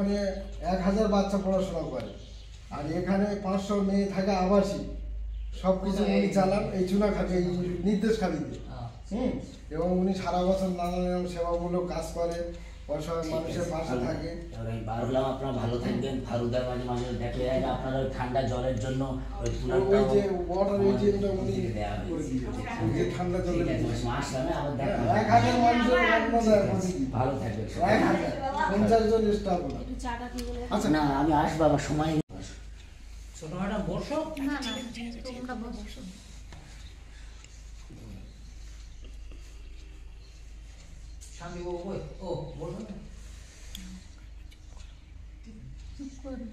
ওখানে 1000 বাচ্চা পড়াশোনা করে, আর এখানে 500 মেয়ে থাকে আবাসিক। সবকিছু উনি চালান এই চুনাখালী, এই নির্দেশখালীতে। এবং উনি সারা বছর নানান সেবামূলক কাজ করে, অসহায় মানুষের পাশে থাকে। বারলাম আপনারা ভালো থাকবেন। ফারুদার মাঝে মাঝে দেখে যায় আপনারা ওই ঠান্ডা জ্বরের জন্য ওই ওই যে ওয়াটার এটিএমটা উনি করে দিয়েছে, যে ঠান্ডা জলের আসলামে আবার দেখা 1000 মানুষের ভালো থাকবে। 50 জন স্টাফ। আচ্ছা না, আমি আসবো আবার সময়। ছোট ম্যাডাম বসো। না না তোমরা বসো। শান্তি ও বসো না। চুপ করো।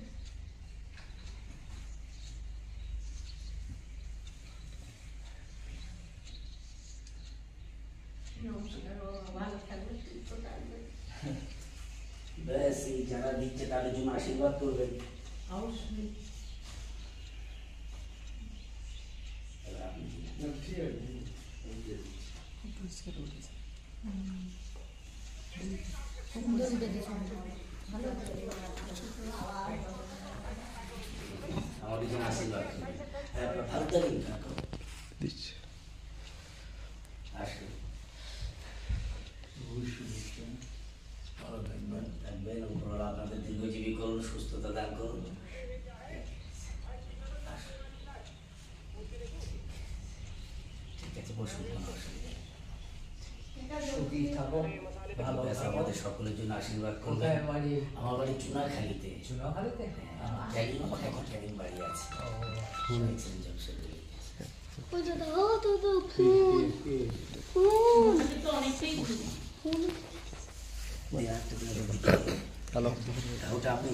ব্যাস এই যারা দিচ্ছে তাদের জন্য আশীর্বাদ করবেন। অবশ্যই। আমাদের জন্য আশীর্বাদ করবেন। হ্যাঁ, ভালো থাকবেন। দিচ্ছে আসুন, ভালো থাকবেন। উপরওয়ালা আপনাদের দীর্ঘজীবী করুন, সুস্থতা দান করুন। ঠিক আছে, বসুন, কোনো অসুবিধা নেই। সুখী থাকো, ভালো ব্যাস থাকো। আমাদের সকলের জন্য আশীর্বাদ করবেন। কোথায় বাড়ি? আমার বাড়ি চুনাখালীতে। চুনাখালীতে? ক্যানিং বাড়ি আছে। শুনেছেন জমশেদপুরে। ওই দাদা, ও দাদা ফোন ফোন তো অনেকটাই ফোন। হ্যালো, ওটা আপনি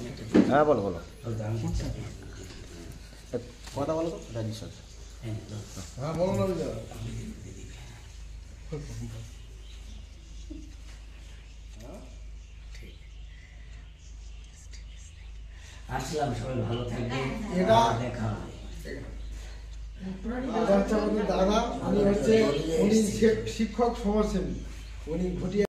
একটা হ্যাঁ বলো বলো, ওটা আমি দিচ্ছি। কথা বলো তো রাজি স্যার। হ্যাঁ, হ্যাঁ বলো না বিজয়। আসলাম, সবাই ভালো থাকবেন। এটা দেখা হবে। এটা হচ্ছে আমাদের দাদা, উনি হচ্ছে উনি শিক্ষক সমাজসেবী, উনি ঘটিয়া